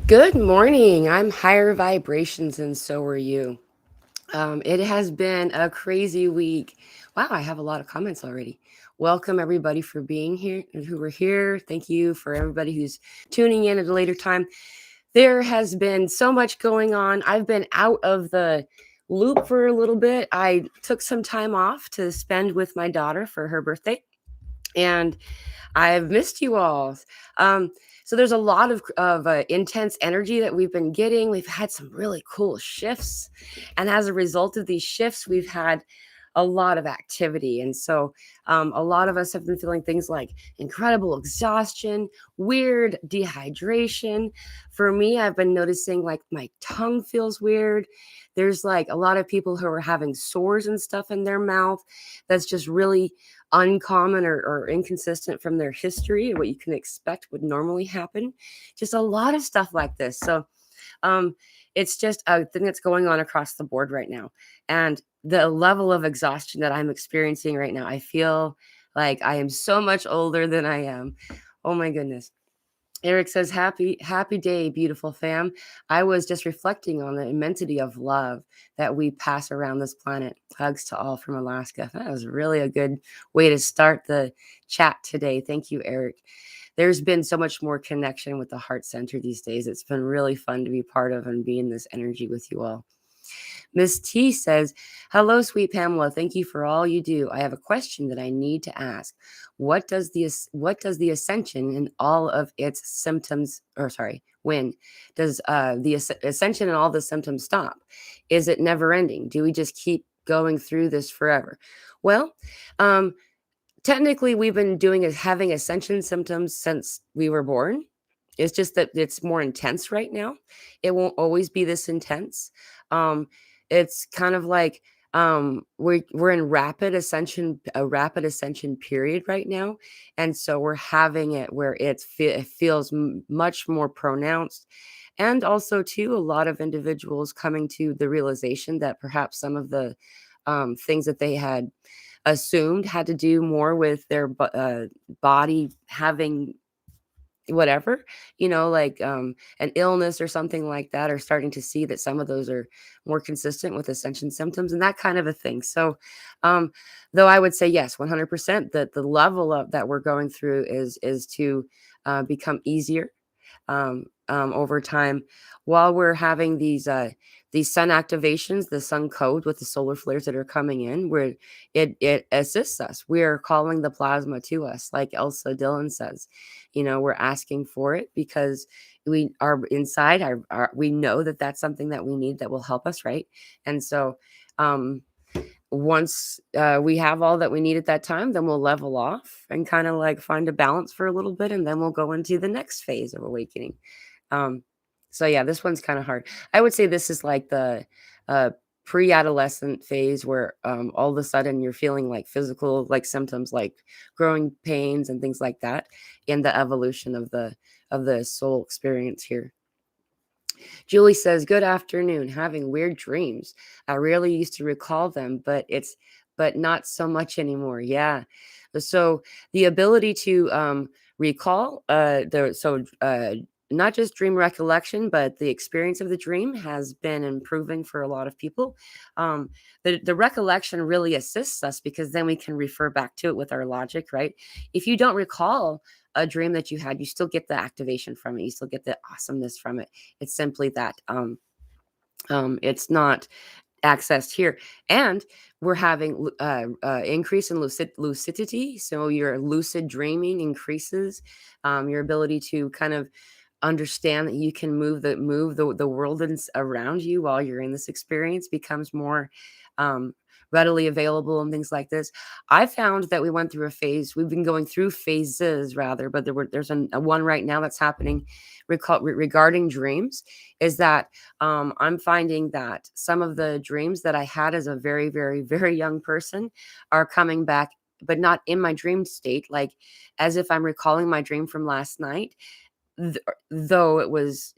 Good morning. I'm higher vibrations, and so are you. It has been a crazy week. Wow, I have a lot of comments already. Welcome, everybody, for being here and who are here. Thank you for everybody who's tuning in at a later time. There has been so much going on. I've been out of the loop for a little bit. I took some time off to spend with my daughter for her birthday, and I've missed you all. Um, so there's a lot of intense energy that we've been getting. We've had some really cool shifts, and as a result of these shifts, we've had a lot of activity. And so a lot of us have been feeling things like incredible exhaustion, weird dehydration. For me, I've been noticing like my tongue feels weird. There's like a lot of people who are having sores and stuff in their mouth that's just really uncommon or inconsistent from their history and what you can expect would normally happen. Just a lot of stuff like this. So um, it's just a thing that's going on across the board right now. And the level of exhaustion that I'm experiencing right now, I feel like I am so much older than I am. Oh my goodness. Eric says, happy day, beautiful fam. I was just reflecting on the immensity of love that we pass around this planet. Hugs to all from Alaska. That was really a good way to start the chat today. Thank you, Eric. There's been so much more connection with the heart center these days. It's been really fun to be part of and be in this energy with you all. Miss T says, hello, sweet Pamela. Thank you for all you do. I have a question that I need to ask. What does the ascension and all of its symptoms, or sorry, when does the ascension and all the symptoms stop? Is it never ending? Do we just keep going through this forever? Well, um, technically, we've been having ascension symptoms since we were born. It's just that it's more intense right now. It won't always be this intense. Um, it's kind of like we're in a rapid ascension period right now, and so we're having it where it feels much more pronounced, and also too a lot of individuals coming to the realization that perhaps some of the things that they had assumed had to do more with their body having whatever, like an illness or something like that, are starting to see that some of those are more consistent with ascension symptoms and that kind of a thing. So um though I would say yes, 100% that the level of that we're going through is to become easier over time, while we're having these sun activations, the sun code with the solar flares that are coming in, where it assists us. We are calling the plasma to us, like Elsa Dillon says. We're asking for it because we are inside. We know that that's something that we need that will help us, right? And so, um, once we have all that we need at that time, then we'll level off and kind of like find a balance for a little bit, and then we'll go into the next phase of awakening. Um, so yeah, this one's kind of hard. I would say this is like the uh, pre-adolescent phase where all of a sudden you're feeling like physical like symptoms like growing pains and things like that in the evolution of the soul experience here. Julie says, good afternoon. Having weird dreams. I rarely used to recall them, but not so much anymore. Yeah. So the ability to recall not just dream recollection, but the experience of the dream has been improving for a lot of people. The recollection really assists us because then we can refer back to it with our logic, right? If you don't recall a dream that you had, you still get the activation from it. You still get the awesomeness from it. It's simply that it's not accessed here, and we're having increase in lucidity. So your lucid dreaming increases, your ability to kind of understand that you can move the world around you while you're in this experience becomes more um, readily available and things like this. I found that we went through a phase. We've been going through phases rather, but there's a one right now that's happening regarding dreams. Is that I'm finding that some of the dreams that I had as a very, very, very young person are coming back, but not in my dream state, like as if I'm recalling my dream from last night, though it was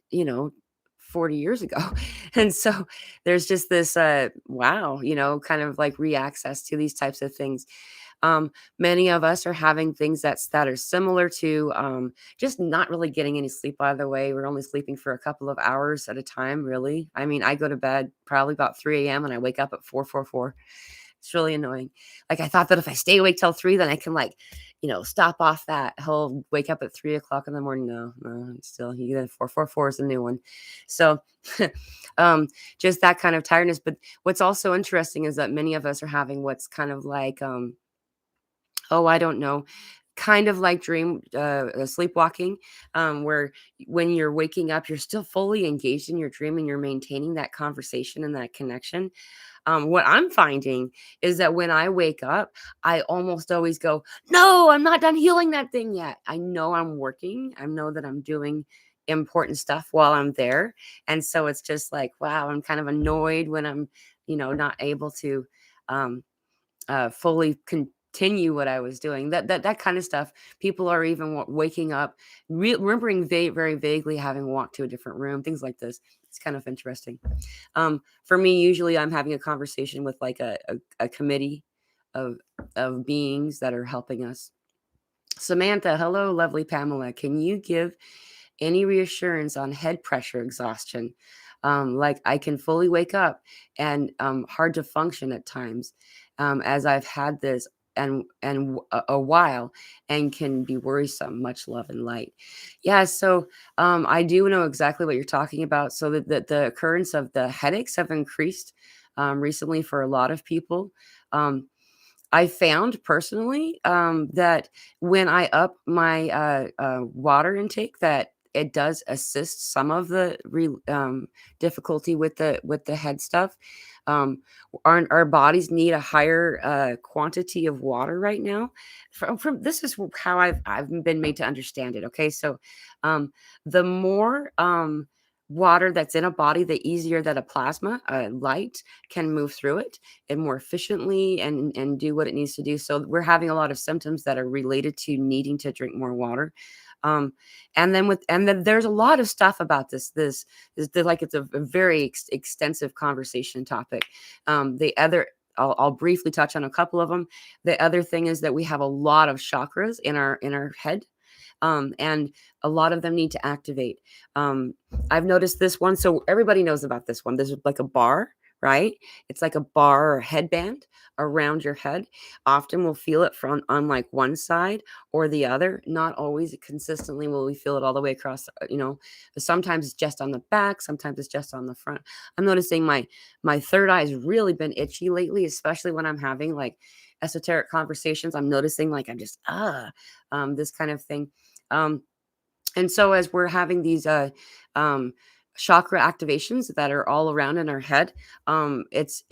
40 years ago. And so there's just this wow, kind of like reaccess to these types of things. Many of us are having things that are similar to just not really getting any sleep. By the way, we're only sleeping for a couple of hours at a time, really. I mean, I go to bed probably about 3 a.m. and I wake up at 4:44. It's really annoying. Like, I thought that if I stay awake till 3, then I can, like, stop off that whole wake up at 3 o'clock in the morning. No, no, it's still, you get 4:44 is a new one. So, just that kind of tiredness. But what's also interesting is that many of us are having what's kind of like, oh, I don't know, kind of like dream sleepwalking, where when you're waking up, you're still fully engaged in your dream and you're maintaining that conversation and that connection. What I'm finding is that when I wake up, I almost always go, no, I'm not done healing that thing yet. I know I'm working. I know that I'm doing important stuff while I'm there. And so it's just like, wow, I'm kind of annoyed when I'm, not able to um, fully continue what I was doing. That kind of stuff. People are even waking up, remembering very vaguely having walked to a different room, things like this. It's kind of interesting. For me, usually I'm having a conversation with like a committee of beings that are helping us. Samantha, hello, lovely Pamela. Can you give any reassurance on head pressure exhaustion? Like, I can fully wake up and hard to function at times, as I've had this and a while, and can be worrisome. Much love and light. Yeah, so I do know exactly what you're talking about. So that the occurrence of the headaches have increased recently for a lot of people. Um, I found personally that when I up my water intake, that it does assist some of the difficulty with the head stuff. Um, our bodies need a higher quantity of water right now. From This is how I've been made to understand it. Okay, so the more water that's in a body, the easier that a plasma light can move through it and more efficiently and do what it needs to do. So we're having a lot of symptoms that are related to needing to drink more water. Um, and then there's a lot of stuff about this is like, it's a very extensive conversation topic. The other, I'll briefly touch on a couple of them. The other thing is that we have a lot of chakras in our head, and a lot of them need to activate. I've noticed this one, so everybody knows about this one. There's like a bar, right? It's like a bar or headband around your head. Often we'll feel it from on like one side or the other. Not always consistently will we feel it all the way across. Sometimes it's just on the back. Sometimes it's just on the front. I'm noticing my third eye has really been itchy lately, especially when I'm having like esoteric conversations. I'm noticing like I'm just this kind of thing. Um, and so as we're having these um, chakra activations that are all around in our head, it's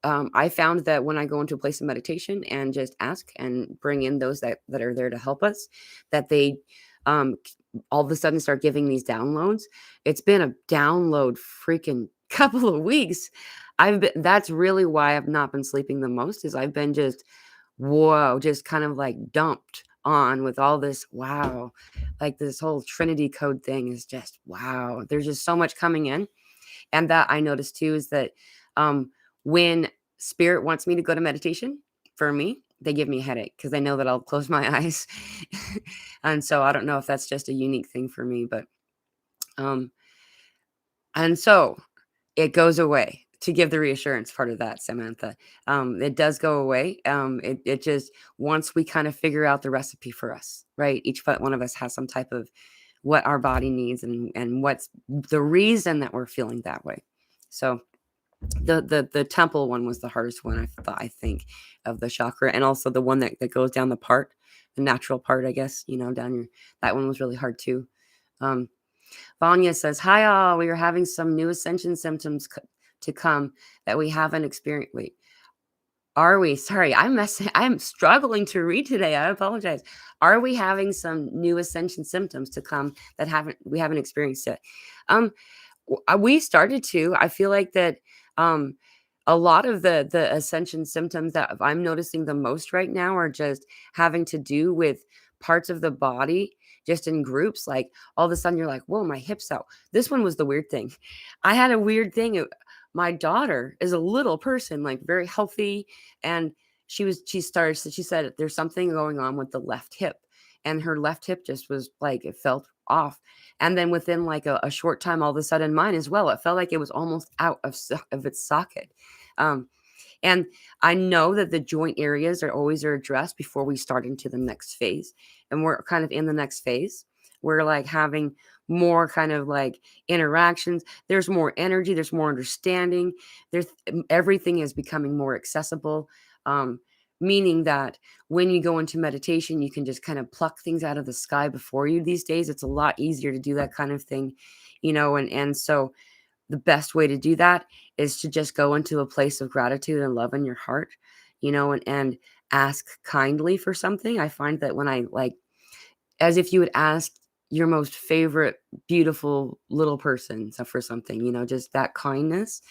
I found that when I go into a place of meditation and just ask and bring in those that are there to help us, that they um, all of a sudden start giving these downloads. It's been a download freaking couple of weeks. That's really why I've not been sleeping the most, is I've been just, whoa, just kind of like dumped on with all this. Wow, like this whole Trinity code thing is just, wow. There's just so much coming in. And that I noticed too is that when spirit wants me to go to meditation, for me, they give me a headache because they know that I'll close my eyes. And so I don't know if that's just a unique thing for me, but um and so it goes away, to give the reassurance part of that, Samantha. It does go away. It just, once we kind of figure out the recipe for us, right? Each one of us has some type of what our body needs and what's the reason that we're feeling that way. So the temple one was the hardest one, I think, of the chakra, and also the one that goes down the natural part, I guess, down your, that one was really hard too. Um, Vanya says, hi, all. We are having some new ascension symptoms to come that we haven't experienced. Wait, are we? Sorry, I'm struggling to read today. I apologize. Are we having some new ascension symptoms to come that we haven't experienced yet? Um, we started to. I feel like that um, a lot of the ascension symptoms that I'm noticing the most right now are just having to do with parts of the body, just in groups. Like, all of a sudden you're like, whoa, my hips out. This one was the weird thing. I had a weird thing. My daughter is a little person, like very healthy, and she said there's something going on with the left hip, and her left hip just was like, it felt off. And then within like a short time, all of a sudden mine as well, it felt like it was almost out of its socket. um and I know that the joint areas are addressed before we start into the next phase. And we're kind of in the next phase. We're like having more kind of like interactions. There's more energy. There's more understanding. There's everything is becoming more accessible. Um, Meaning that when you go into meditation, you can just kind of pluck things out of the sky before you these days. It's a lot easier to do that kind of thing, and so the best way to do that is to just go into a place of gratitude and love in your heart, and ask kindly for something. I find that when I like, as if you would ask your most favorite, beautiful little person for something, just that kindness.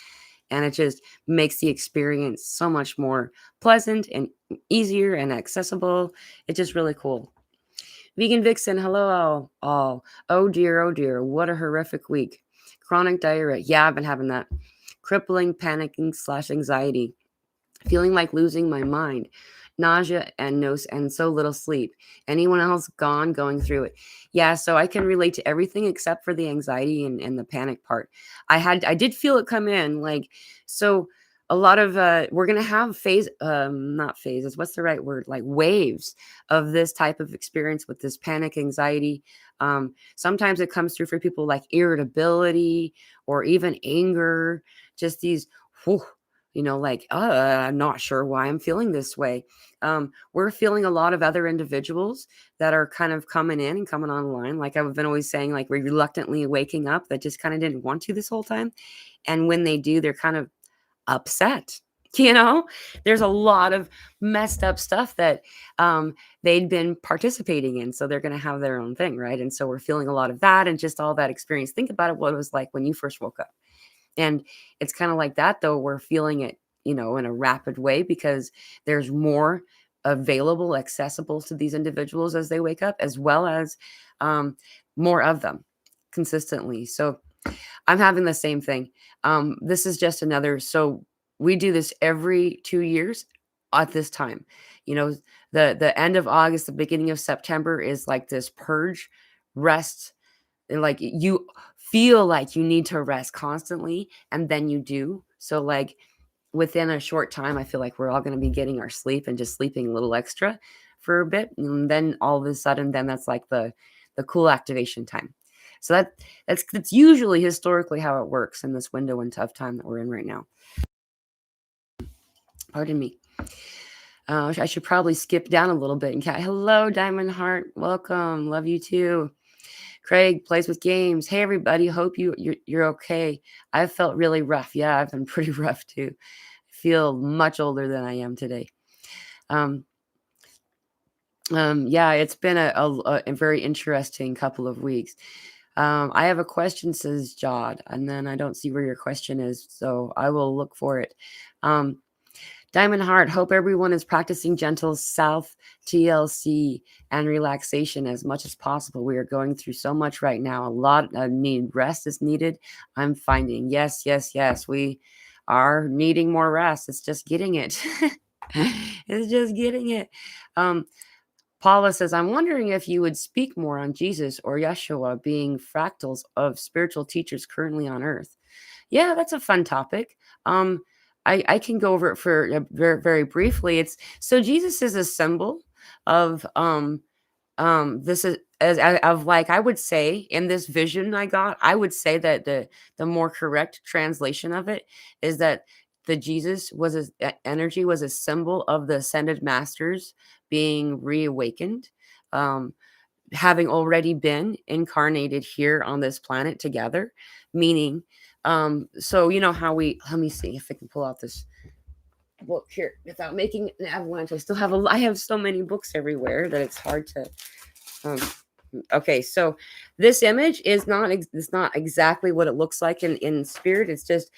And it just makes the experience so much more pleasant and easier and accessible. It's just really cool. Vegan Vixen, hello all. Oh dear, what a horrific week. Chronic diarrhea. Yeah, I've been having that. Crippling panicking / anxiety. Feeling like losing my mind. Nausea and no and so little sleep. Anyone else going through it? Yeah, so I can relate to everything except for the anxiety and the panic part. I did feel it come in, like, so a lot of we're gonna have not phases, what's the right word, like waves of this type of experience with this panic anxiety. Sometimes it comes through for people like irritability or even anger, just these whew, like, I'm not sure why I'm feeling this way. We're feeling a lot of other individuals that are kind of coming in and coming online. Like I've been always saying, like, we're reluctantly waking up that just kind of didn't want to this whole time. And when they do, they're kind of upset. There's a lot of messed up stuff that they'd been participating in. So they're going to have their own thing, right? And so we're feeling a lot of that and just all that experience. Think about it, what it was like when you first woke up. And it's kind of like that, though. We're feeling it, in a rapid way because there's more available, accessible to these individuals as they wake up, as well as more of them consistently. So I'm having the same thing. This is just so we do this every 2 years at this time. The end of August, the beginning of September is like this purge, rest, and like you feel like you need to rest constantly, and then you do. So like within a short time, I feel like we're all going to be getting our sleep and just sleeping a little extra for a bit, and then all of a sudden, then that's like the cool activation time. So that's usually historically how it works in this window and tough time that we're in right now. Pardon me. I should probably skip down a little bit. And hello, Diamond Heart, welcome, love you too. Craig plays with games. Hey everybody, hope you're okay. I've felt really rough. Yeah, I've been pretty rough too. I feel much older than I am today. Yeah, it's been a very interesting couple of weeks. I have a question, says Jod, and then I don't see where your question is, so I will look for it. Diamond Heart, hope everyone is practicing gentle self TLC and relaxation as much as possible. We are going through so much right now. A lot of rest is needed. I'm finding, yes, we are needing more rest. It's just getting it. It's just getting it. Paula says, I'm wondering if you would speak more on Jesus or Yeshua being fractals of spiritual teachers currently on earth. Yeah, that's a fun topic. I can go over it for very, very briefly. It's so Jesus is a symbol of this is as of, like, I would say in this vision I would say that the more correct translation of it is that the Jesus was energy was a symbol of the ascended masters being reawakened, having already been incarnated here on this planet together, meaning so how let me see if I can pull out this book here without making an avalanche. I have so many books everywhere that it's hard to okay, so this image is not it's not exactly what it looks like in spirit. It's just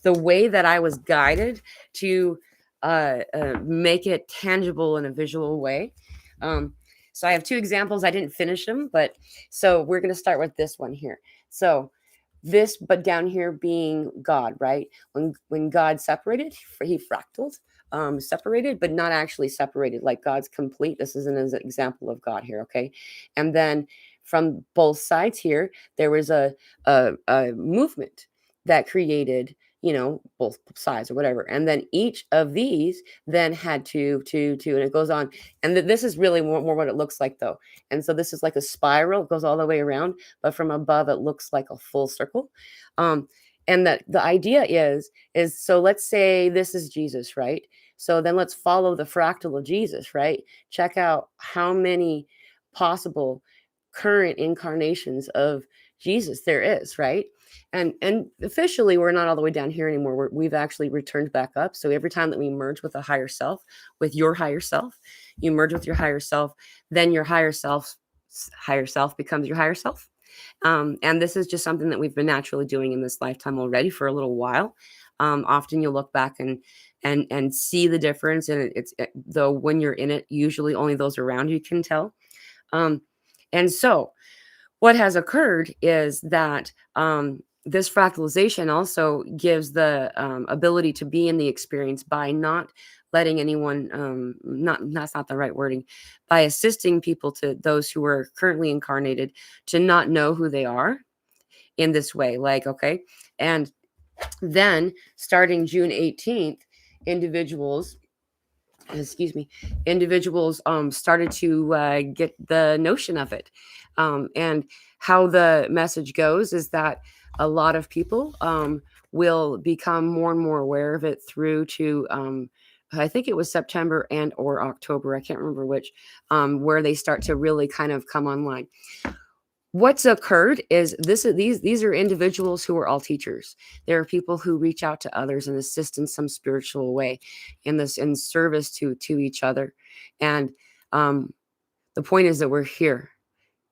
the way that I was guided to make it tangible in a visual way. So I have two examples. I didn't finish them, but so we're going to start with this one here. So but down here being God, right? When God separated, he fractaled. separated, but not actually separated. Like God's complete. This is an example of God here. Okay. And then from both sides here, there was a movement that created, both sides or whatever. And then each of these then had and it goes on. And this is really more what it looks like though. And so this is like a spiral, it goes all the way around, but from above it looks like a full circle. And that the idea is so let's say this is Jesus, right? So then let's follow the fractal of Jesus, right? Check out how many possible current incarnations of Jesus there is, right? And officially we're not all the way down here anymore. We've actually returned back up. So every time that we merge with a higher self, with your higher self, you merge with your higher self, then your higher self becomes your higher self. And this is just something that we've been naturally doing in this lifetime already for a little while. Often you'll look back and see the difference, and though when you're in it, usually only those around you can tell. And so what has occurred is that this fractalization also gives the ability to be in the experience by not letting anyone, that's not the right wording, by assisting people, to those who are currently incarnated, to not know who they are in this way. Like, okay. And then starting June 18th, individuals started to get the notion of it. And how the message goes is that a lot of people will become more and more aware of it through to I think it was September and or October, I can't remember which, where they start to really kind of come online. What's occurred is these are individuals who are all teachers. There are people who reach out to others and assist in some spiritual way, in service to each other. And the point is that we're here.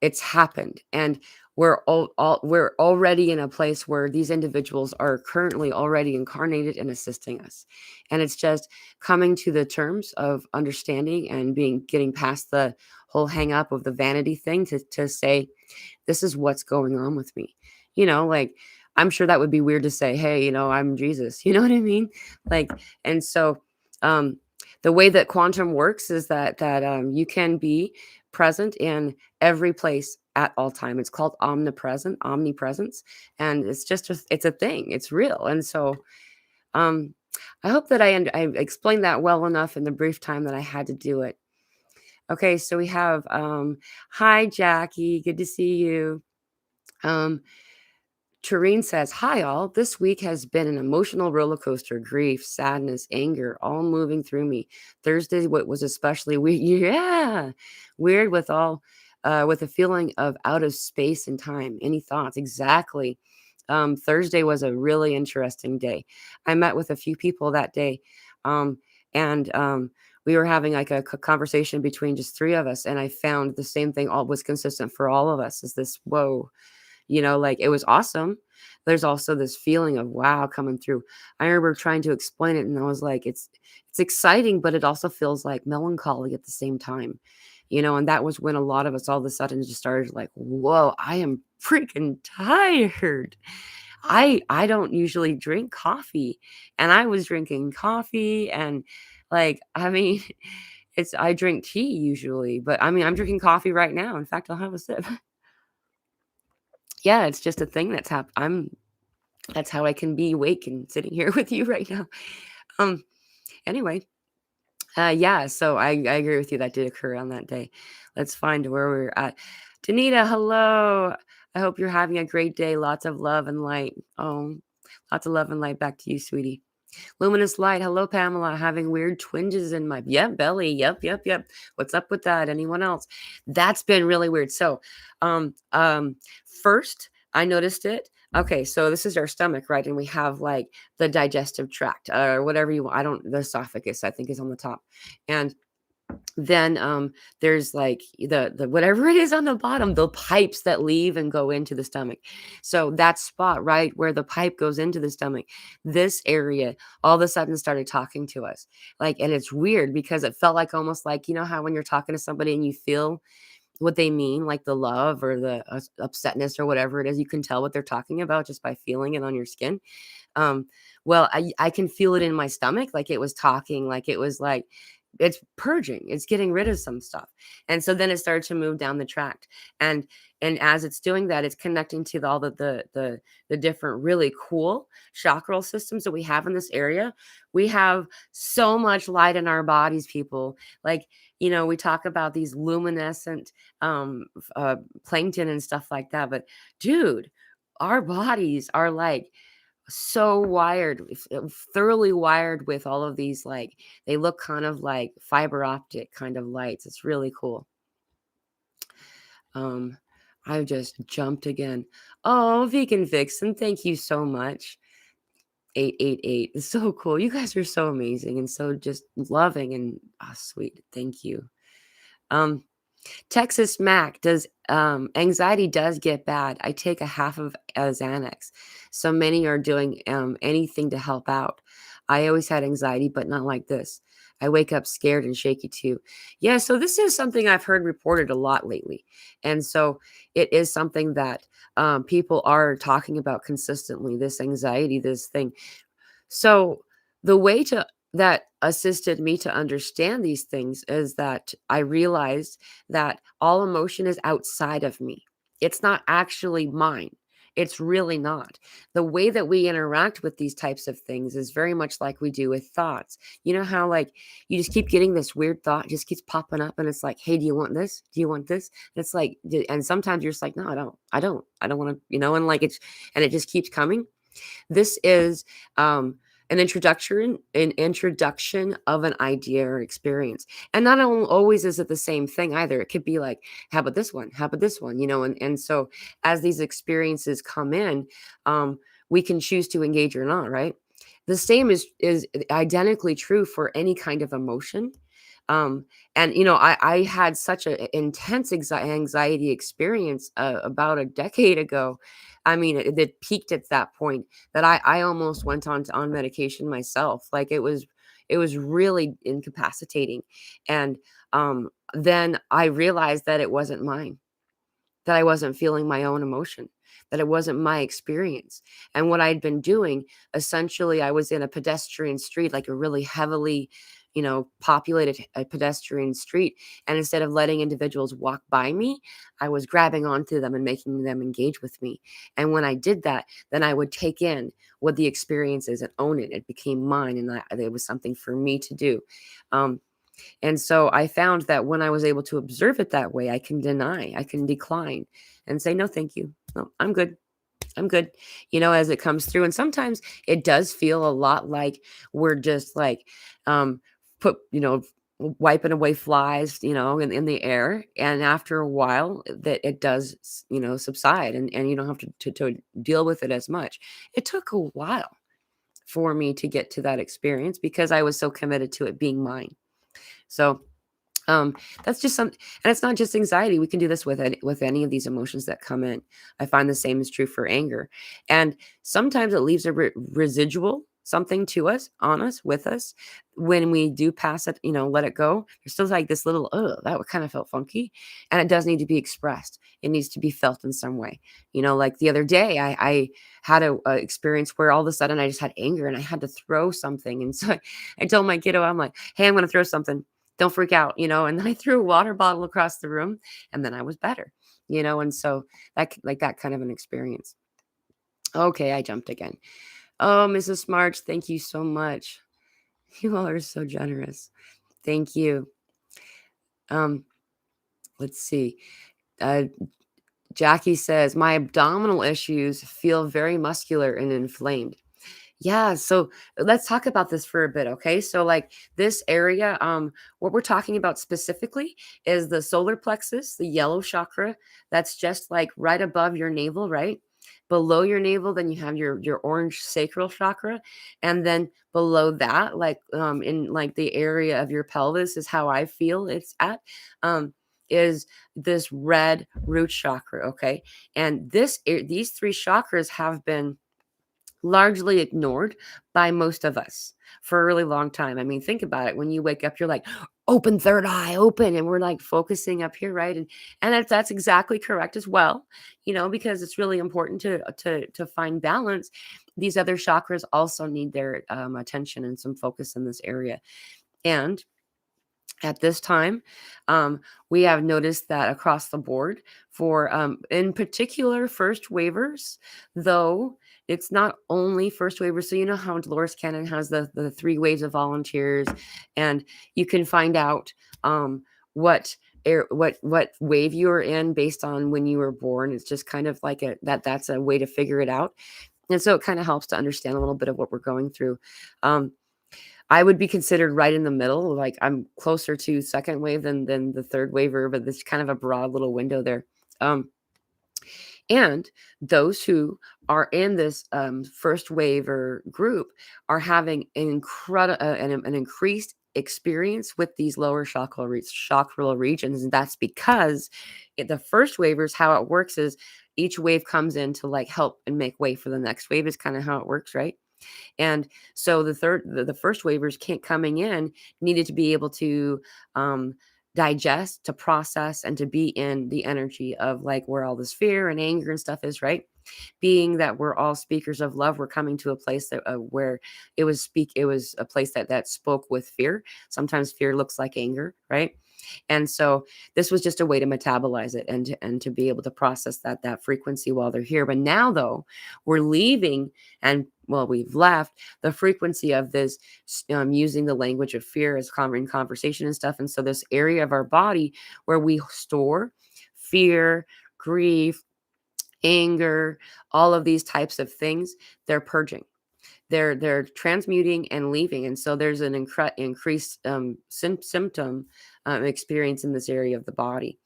It's happened, and we're already in a place where these individuals are currently already incarnated and assisting us. And it's just coming to the terms of understanding and getting past the whole hang up of the vanity thing to say, this is what's going on with me. Like, I'm sure that would be weird to say, hey, I'm Jesus. You know what I mean? Like, and so the way that quantum works is that you can be present in every place at all time. It's called omnipresence, and it's a thing. It's real. And so I hope that I explained that well enough in the brief time that I had to do it. Okay, so we have hi Jackie, good to see you. Tareen says, hi all, this week has been an emotional roller coaster, grief, sadness, anger, all moving through me. Thursday was especially weird. Yeah, weird with a feeling of out of space and time. Any thoughts? Exactly. Thursday was a really interesting day. I met with a few people that day, and we were having like a conversation between just three of us, and I found the same thing all was consistent for all of us, is this, whoa. Like, it was awesome. There's also this feeling of wow coming through. I remember trying to explain it, and I was like, it's exciting, but it also feels like melancholy at the same time. And that was when a lot of us all of a sudden just started like, whoa, I am freaking tired. I don't usually drink coffee, and I was drinking coffee, and like, I mean, I drink tea usually, but I mean, I'm drinking coffee right now. In fact, I'll have a sip. Yeah, it's just a thing that's happened. That's how I can be awake and sitting here with you right now. Anyway, yeah, so I agree with you. That did occur on that day. Let's find where we're at. Danita, hello. I hope you're having a great day. Lots of love and light. Oh, lots of love and light back to you, sweetie. Luminous light. Hello, Pamela. Having weird twinges in my belly. Yep. What's up with that? Anyone else? That's been really weird. So, first I noticed it. Okay, so this is our stomach, right? And we have like the digestive tract, or whatever you want. The esophagus, I think, is on the top. And then there's like the whatever it is on the bottom, the pipes that leave and go into the stomach. So that spot right where the pipe goes into the stomach, this area all of a sudden started talking to us. Like, and it's weird because it felt like almost like, how when you're talking to somebody and you feel what they mean, like the love or the upsetness or whatever it is. You can tell what they're talking about just by feeling it on your skin. Um, well, I can feel it in my stomach, like it was talking, like it was like it's purging, it's getting rid of some stuff. And so then it started to move down the tract. And as it's doing that, it's connecting to all the different really cool chakral systems that we have in this area. We have so much light in our bodies, people. Like, we talk about these luminescent plankton and stuff like that. But dude, our bodies are like so wired, thoroughly wired with all of these, like, they look kind of like fiber optic kind of lights. It's really cool. I just jumped again. Oh, Vegan Vixen, thank you so much. 888. It's so cool. You guys are so amazing and so just loving and sweet. Thank you. Texas Mac does anxiety does get bad. I take a half of Xanax. So many are doing anything to help out. I always had anxiety, but not like this. I wake up scared and shaky too. Yeah, so this is something I've heard reported a lot lately. And so it is something that people are talking about consistently, this anxiety, this thing. So the way to that assisted me to understand these things is that I realized that all emotion is outside of me. It's not actually mine. It's really not. The way that we interact with these types of things is very much like we do with thoughts. You know how, like, you just keep getting this weird thought, just keeps popping up, and it's like, hey, do you want this? Do you want this? And it's like, and sometimes you're just like, no, I don't want to, and like and it just keeps coming. This is an introduction of an idea or experience. And not always is it the same thing either. It could be like, how about this one? How about this one? And so as these experiences come in, we can choose to engage or not, right? The same is identically true for any kind of emotion. And I had such an intense anxiety experience about a decade ago. I mean, it peaked at that point that I almost went on medication myself. Like it was really incapacitating. And then I realized that it wasn't mine, that I wasn't feeling my own emotion, that it wasn't my experience. And what I'd been doing, essentially, I was in a pedestrian street, like a really heavily, populated pedestrian street. And instead of letting individuals walk by me, I was grabbing onto them and making them engage with me. And when I did that, then I would take in what the experience is and own it. It became mine, and it was something for me to do. And so I found that when I was able to observe it that way, I can decline and say, no, thank you. No, I'm good. I'm good, as it comes through. And sometimes it does feel a lot like we're just like, put, wiping away flies, in the air. And after a while that it does, subside, and you don't have to deal with it as much. It took a while for me to get to that experience because I was so committed to it being mine. So that's just and it's not just anxiety. We can do this with any of these emotions that come in. I find the same is true for anger. And sometimes it leaves a residual something to us, on us, with us. When we do pass it, let it go, there's still like this little, that kind of felt funky. And it does need to be expressed. It needs to be felt in some way. Like the other day, I had a experience where all of a sudden I just had anger and I had to throw something. And so I told my kiddo, I'm like, hey, I'm going to throw something. Don't freak out, and then I threw a water bottle across the room, and then I was better, and so that kind of an experience. Okay, I jumped again. Oh, Mrs. Smarch, thank you so much. You all are so generous. Thank you. Let's see. Jackie says, my abdominal issues feel very muscular and inflamed. Yeah, so let's talk about this for a bit, okay? So like this area, what we're talking about specifically is the solar plexus, the yellow chakra. That's just like right above your navel, right? Below your navel, then you have your orange sacral chakra, and then below that, like in like the area of your pelvis is how I feel it's at. Is this red root chakra, okay? And these three chakras have been largely ignored by most of us for a really long time. I mean, think about it. When you wake up, you're like, open third eye, open, and we're like focusing up here, right? And that's exactly correct as well, because it's really important to find balance. These other chakras also need their attention and some focus in this area. And at this time, we have noticed that across the board for, in particular, first waivers, though it's not only first waivers. So you know how Dolores Cannon has the 3 waves of volunteers, and you can find out what what wave you're in based on when you were born. It's just kind of like that's a way to figure it out, and so it kind of helps to understand a little bit of what we're going through. Um, I would be considered right in the middle. Like I'm closer to second wave than the third waiver, but there's kind of a broad little window there. Um, and those who are in this first waiver group are having an increased experience with these lower chakral regions, and that's because the first waivers, how it works is each wave comes in to like help and make way for the next wave is kind of how it works, right? And so the first waivers can't coming in needed to be able to digest, to process, and to be in the energy of like where all this fear and anger and stuff is, right? Being that we're all speakers of love, we're coming to a place that where it was a place that spoke with fear. Sometimes fear looks like anger, right? And so this was just a way to metabolize it and to be able to process that frequency while they're here. But now though, we're leaving, and well, we've left the frequency of this using the language of fear as in conversation and stuff. And so this area of our body where we store fear, grief, anger, all of these types of things, they're purging. They're transmuting and leaving, and so there's an increased symptom experience in this area of the body.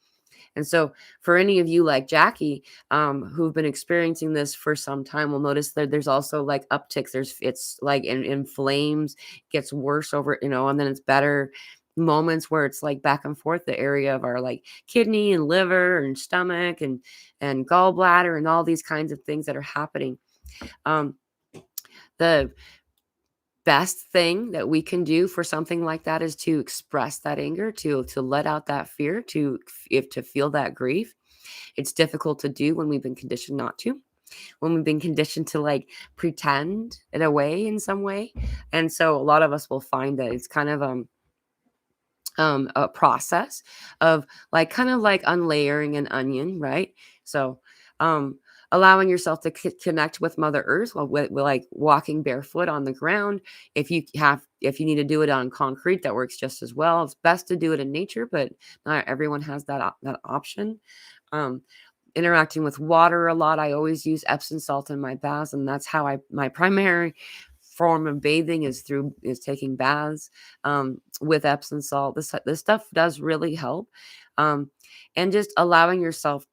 And so for any of you like Jackie, who've been experiencing this for some time, will notice that there's also like upticks. It's like in flames, gets worse over, and then it's better moments where it's like back and forth, the area of our like kidney and liver and stomach and gallbladder and all these kinds of things that are happening. The best thing that we can do for something like that is to express that anger, to let out that fear, to feel that grief. It's difficult to do when we've been conditioned not to, when we've been conditioned to like pretend it away in some way. And so a lot of us will find that it's kind of a process of like kind of like unlayering an onion, right? So allowing yourself to connect with Mother Earth while with like walking barefoot on the ground. If you need to do it on concrete, that works just as well. It's best to do it in nature, but not everyone has that option. Interacting with water a lot. I always use Epsom salt in my baths, and that's how my primary form of bathing is taking baths with Epsom salt. This stuff does really help, and just allowing yourself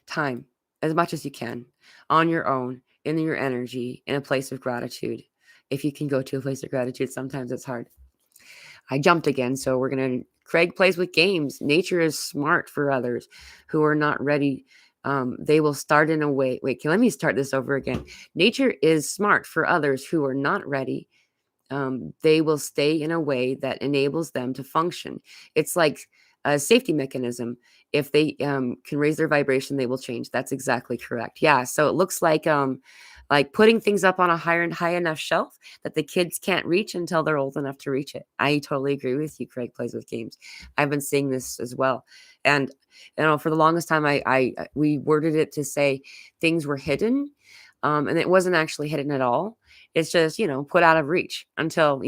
time as much as you can on your own, in your energy, in a place of gratitude. If you can go to a place of gratitude, sometimes it's hard. I jumped again, so we're gonna. Craig plays with games. Nature is smart for others who are not ready. They will start in a way. Wait, let me start this over again. Nature is smart for others who are not ready. They will stay in a way that enables them to function. It's like a safety mechanism. If they can raise their vibration, they will change. That's exactly correct. Yeah. So it looks like putting things up on a high enough shelf that the kids can't reach until they're old enough to reach it. I totally agree with you. Craig plays with games. I've been seeing this as well. And for the longest time, we worded it to say things were hidden, and it wasn't actually hidden at all. It's just put out of reach until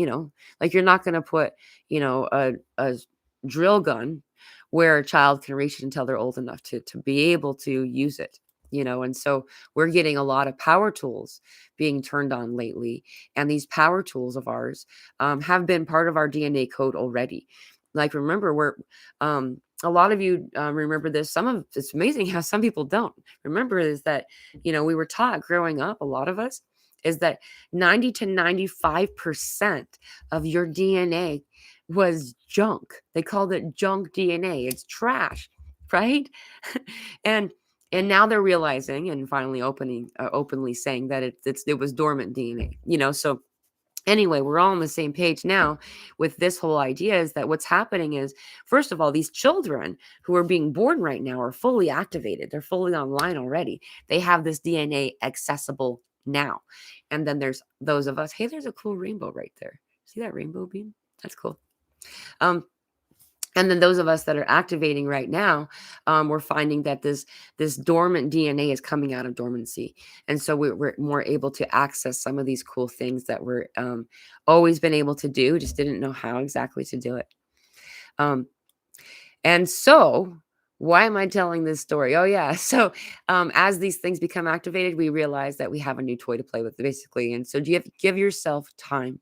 like you're not going to put a drill gun where a child can reach it until they're old enough to be able to use it. And so we're getting a lot of power tools being turned on lately. And these power tools of ours have been part of our DNA code already. Like, remember, a lot of you remember this. It's amazing how some people don't remember is that, we were taught growing up, a lot of us, is that 90 to 95% of your DNA was junk. They called it junk DNA. It's trash, right? and now they're realizing and finally openly saying that it was dormant DNA. So Anyway, we're all on the same page now with this whole idea is that what's happening is, first of all, these children who are being born right now are fully activated. They're fully online already. They have this DNA accessible now. And then there's those of us. Hey, there's a cool rainbow right there. See that rainbow beam? That's cool. And then those of us that are activating right now, we're finding that this dormant DNA is coming out of dormancy. And so we're more able to access some of these cool things that we're always been able to do, just didn't know how exactly to do it. And so why am I telling this story? Oh, yeah. So as these things become activated, we realize that we have a new toy to play with, basically. And so you have to give yourself time.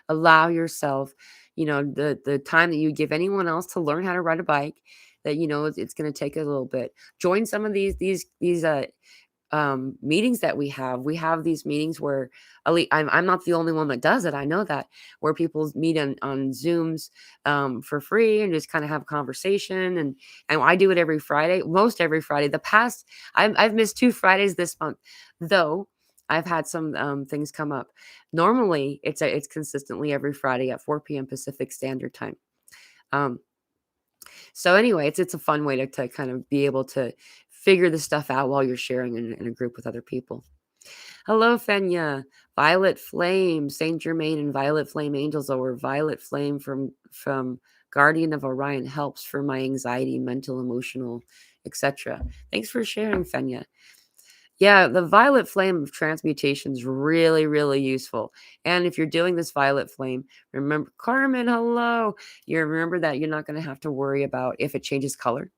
Allow yourself, the time that you give anyone else to learn how to ride a bike, that, it's going to take a little bit. Join some of these meetings that we have. We have these meetings where I'm not the only one that does it. I know that, where people meet on Zooms for free and just kind of have a conversation. And I do it every Friday, most every Friday. I've missed 2 Fridays this month, though. I've had some things come up. Normally, it's consistently every Friday at 4 p.m. Pacific Standard Time. So anyway, it's a fun way to kind of be able to figure this stuff out while you're sharing in a group with other people. Hello, Fenya. Violet Flame, Saint Germain, and Violet Flame Angels, or Violet Flame from Guardian of Orion helps for my anxiety, mental, emotional, etc. Thanks for sharing, Fenya. Yeah, the violet flame of transmutation is really, really useful. And if you're doing this violet flame, remember, Carmen, hello. You remember that you're not going to have to worry about if it changes color.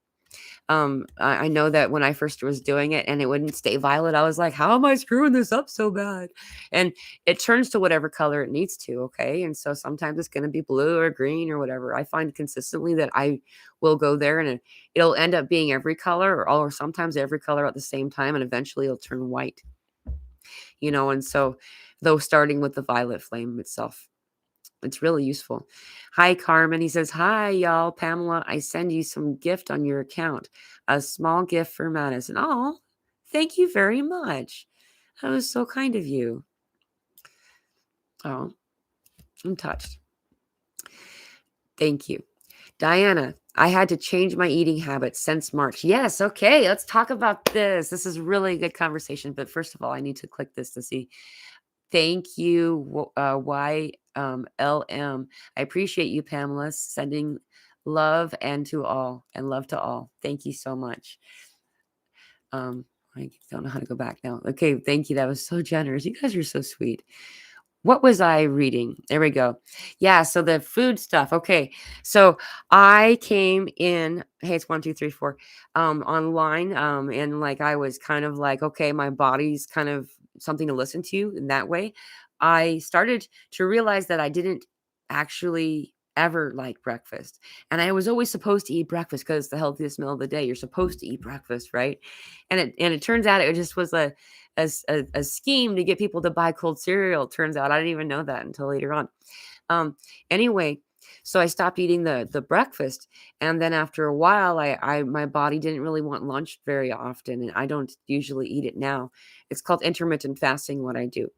I know that when I first was doing it and it wouldn't stay violet, I was like, how am I screwing this up so bad? And it turns to whatever color it needs to. Okay. And so sometimes it's going to be blue or green or whatever. I find consistently that I will go there and it'll end up being every color or sometimes every color at the same time. And eventually it'll turn white, and so though starting with the violet flame itself, it's really useful. Hi, Carmen. He says, hi, y'all. Pamela, I send you some gift on your account. A small gift for Madison. Oh, thank you very much. That was so kind of you. Oh, I'm touched. Thank you. Diana, I had to change my eating habits since March. Yes. Okay. Let's talk about this. This is really a good conversation. But first of all, I need to click this to see. Thank you, YLM. I appreciate you, Pamela, sending love to all. Thank you so much. I don't know how to go back now. Okay, thank you. That was so generous. You guys are so sweet. What was I reading? There we go. Yeah, so the food stuff. Okay, so I came in. Hey, it's 1, 2, 3, 4. Online. And like I was kind of like, okay, my body's kind of something to listen to in that way. I started to realize that I didn't actually ever like breakfast, and I was always supposed to eat breakfast because it's the healthiest meal of the day. You're supposed to eat breakfast, right? And it turns out it just was a scheme to get people to buy cold cereal. Turns out I didn't even know that until later on. Anyway, so I stopped eating the breakfast, and then after a while, my body didn't really want lunch very often, and I don't usually eat it now. It's called intermittent fasting. What I do.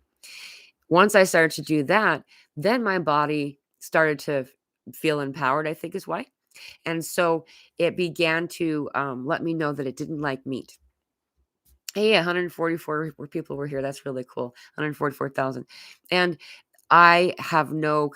Once I started to do that, then my body started to feel empowered, I think is why. And so it began to let me know that it didn't like meat. Hey, 144 people were here. That's really cool. 144,000. And I have no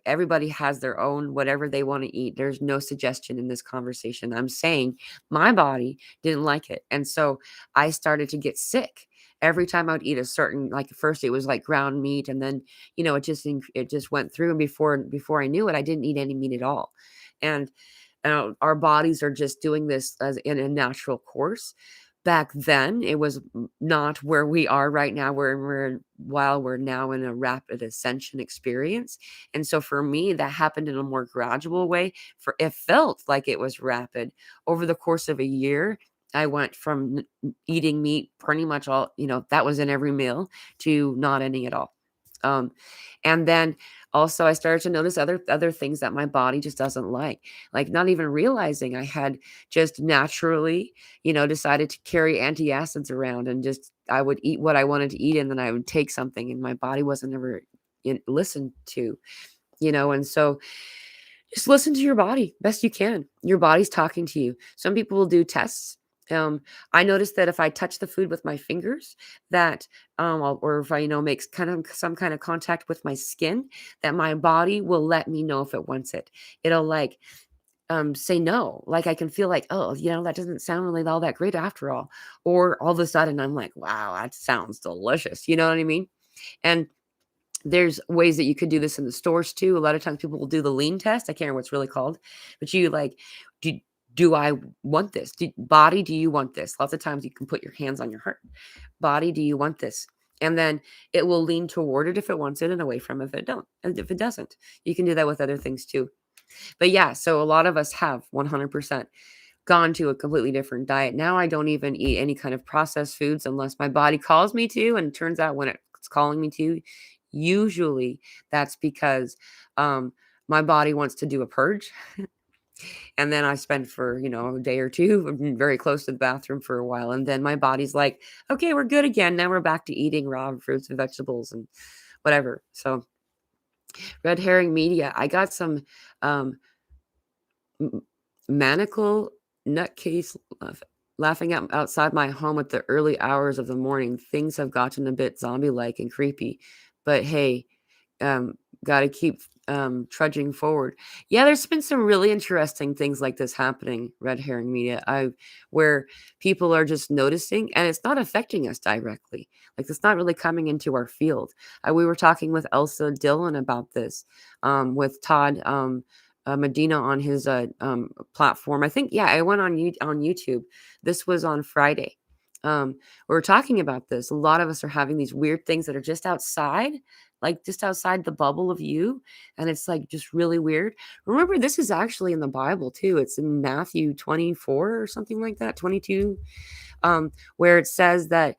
everybody has their own, whatever they want to eat. There's no suggestion in this conversation. I'm saying my body didn't like it. And so I started to get sick every time I would eat a certain, like first it was like ground meat. And then, it just went through. And before I knew it, I didn't eat any meat at all. And our bodies are just doing this as in a natural course. Back then, it was not where we are right now, while we're now in a rapid ascension experience. And so for me, that happened in a more gradual way. It felt like it was rapid. Over the course of a year, I went from eating meat pretty much all, that was in every meal, to not any at all. And then also I started to notice other things that my body just doesn't like not even realizing I had just naturally, decided to carry antacids around, and just, I would eat what I wanted to eat, and then I would take something, and my body wasn't ever listen to, and so just listen to your body best you can. Your body's talking to you. Some people will do tests. I noticed that if I touch the food with my fingers, that or if I, makes kind of some kind of contact with my skin, that my body will let me know if it wants it. It'll like say no. Like I can feel like, oh, that doesn't sound really all that great after all. Or all of a sudden I'm like, wow, that sounds delicious. You know what I mean? And there's ways that you could do this in the stores too. A lot of times people will do the lean test. I can't remember what it's really called, but you like, do, do I want this? Body, do you want this? Lots of times you can put your hands on your heart. Body, do you want this? And then it will lean toward it if it wants it and away from it if it doesn't. You can do that with other things too. But yeah, so a lot of us have 100% gone to a completely different diet. Now I don't even eat any kind of processed foods unless my body calls me to. And it turns out when it's calling me to, usually that's because my body wants to do a purge. And then I spend for, a day or two very close to the bathroom for a while. And then my body's like, okay, we're good again. Now we're back to eating raw fruits and vegetables and whatever. So red herring media, I got some maniacal nutcase laughing outside my home at the early hours of the morning. Things have gotten a bit zombie-like and creepy, but hey, got to keep trudging forward. Yeah, there's been some really interesting things like this happening, red herring media, where people are just noticing, and it's not affecting us directly. Like it's not really coming into our field. We were talking with Elsa Dillon about this, with Todd Medina on his platform. I think, yeah, I went on YouTube. This was on Friday. We were talking about this. A lot of us are having these weird things that are just outside, like just outside the bubble of you. And it's like just really weird. Remember, this is actually in the Bible too. It's in Matthew 24 or something like that, 22, where it says that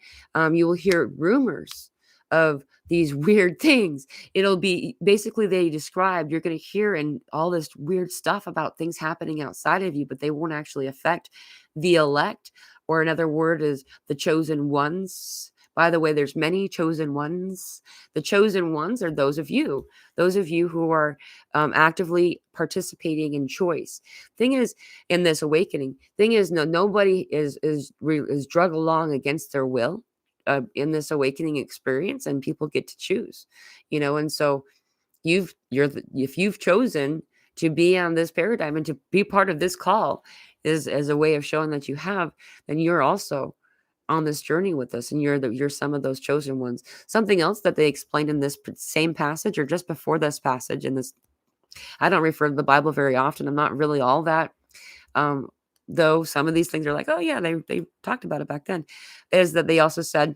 you will hear rumors of these weird things. It'll be basically, they described, you're going to hear and all this weird stuff about things happening outside of you, but they won't actually affect the elect, or another word is the chosen ones. By the way, there's many chosen ones. The chosen ones are those of you who are actively participating in choice. Thing is, in this awakening, nobody is drug along against their will in this awakening experience, and people get to choose, and so if you've chosen to be on this paradigm and to be part of this call is as a way of showing that you have, then you're also on this journey with us, and you're some of those chosen ones. Something else that they explained in this same passage, or just before this passage, in this, I don't refer to the Bible very often. I'm not really all that, though some of these things are like, oh yeah, they talked about it back then, is that they also said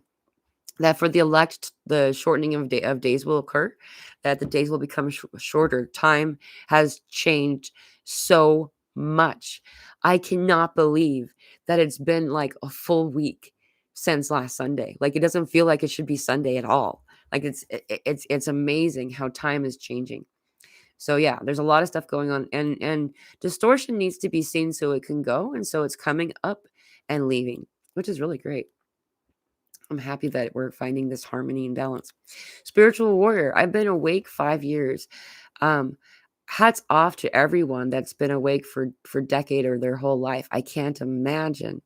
that for the elect, the shortening of days will occur, that the days will become shorter. Time has changed so much. I cannot believe that it's been like a full week since last Sunday. Like it doesn't feel like it should be Sunday at all. Like it's amazing how time is changing. So yeah, there's a lot of stuff going on, and distortion needs to be seen so it can go, and so it's coming up and leaving, which is really great. I'm happy that we're finding this harmony and balance. Spiritual warrior, I've been awake 5 years. Hats off to everyone that's been awake for decade or their whole life. I can't imagine.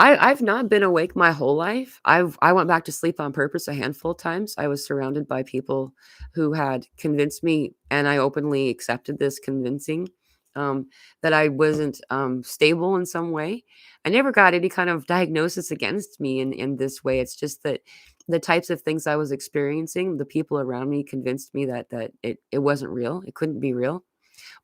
I've not been awake my whole life. I went back to sleep on purpose a handful of times. I was surrounded by people who had convinced me, and I openly accepted this convincing, that I wasn't stable in some way. I never got any kind of diagnosis against me in this way. It's just that the types of things I was experiencing, the people around me convinced me that it wasn't real. It couldn't be real,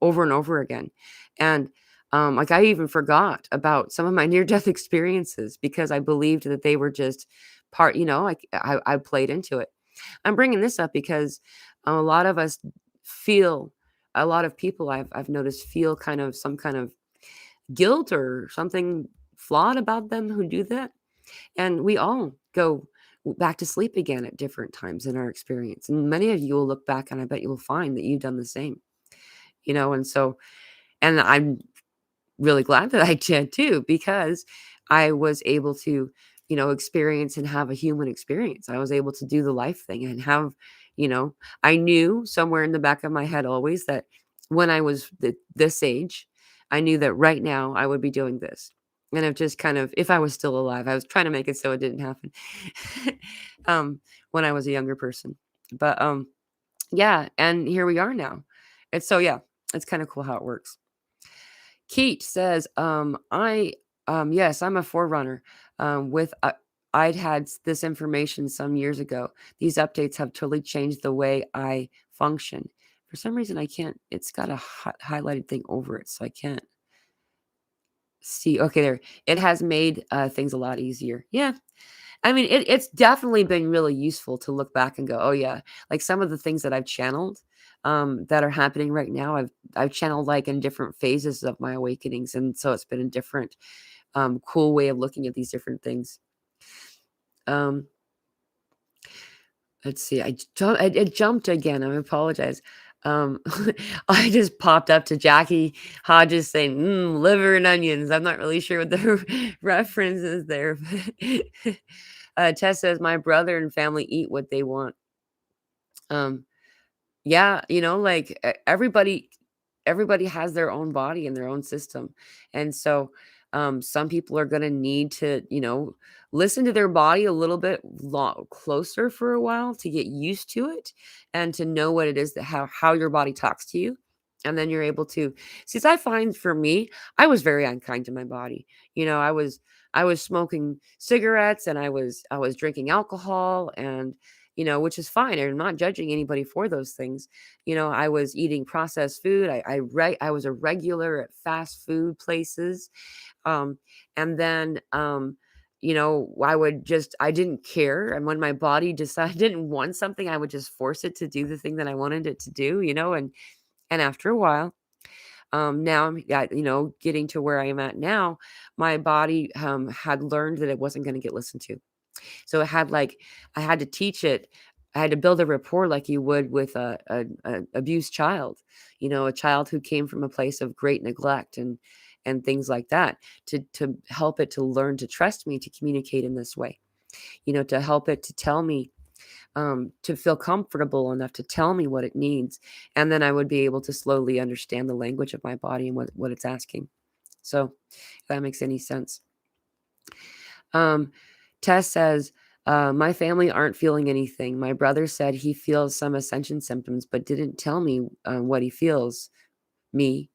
over and over again. And like I even forgot about some of my near-death experiences because I believed that they were just part, like I played into it. I'm bringing this up because a lot of us feel, a lot of people I've noticed feel kind of some kind of guilt or something flawed about them who do that. And we all go back to sleep again at different times in our experience. And many of you will look back and I bet you will find that you've done the same, and so, and I'm really glad that I did too, because I was able to experience and have a human experience. I was able to do the life thing and have, I knew somewhere in the back of my head always that when I was this age, I knew that right now I would be doing this. And it just kind of, if I was still alive, I was trying to make it so it didn't happen um, when I was a younger person. But yeah, and here we are now. It's so, yeah, it's kind of cool how it works. Keat says, yes, I'm a forerunner. With I'd had this information some years ago. These updates have totally changed the way I function. For some reason, I can't. It's got a highlighted thing over it, so I can't see. Okay, there. It has made things a lot easier. Yeah, I mean, it's definitely been really useful to look back and go, oh yeah, like some of the things that I've channeled that are happening right now, I've channeled like in different phases of my awakenings, and so it's been a different cool way of looking at these different things. Um, let's see, it jumped again. I apologize. I just popped up to Jackie Hodges saying, liver and onions. I'm not really sure what the reference is there. Tess says, my brother and family eat what they want. Yeah, like everybody has their own body and their own system. And so some people are going to need to, listen to their body a little bit closer for a while to get used to it and to know what it is that how your body talks to you. And then you're able to, since I find for me, I was very unkind to my body. I was smoking cigarettes and I was drinking alcohol and which is fine. I'm not judging anybody for those things. I was eating processed food. I was a regular at fast food places. And then, I didn't care. And when my body decided I didn't want something, I would just force it to do the thing that I wanted it to do, and after a while, now I'm, getting to where I am at now, my body, had learned that it wasn't going to get listened to. So I had to teach it. I had to build a rapport like you would with a abused child, a child who came from a place of great neglect and things like that, to help it to learn to trust me, to communicate in this way, to help it to tell me, to feel comfortable enough to tell me what it needs. And then I would be able to slowly understand the language of my body and what it's asking. So if that makes any sense. Tess says, my family aren't feeling anything. My brother said he feels some ascension symptoms, but didn't tell me what he feels. Me,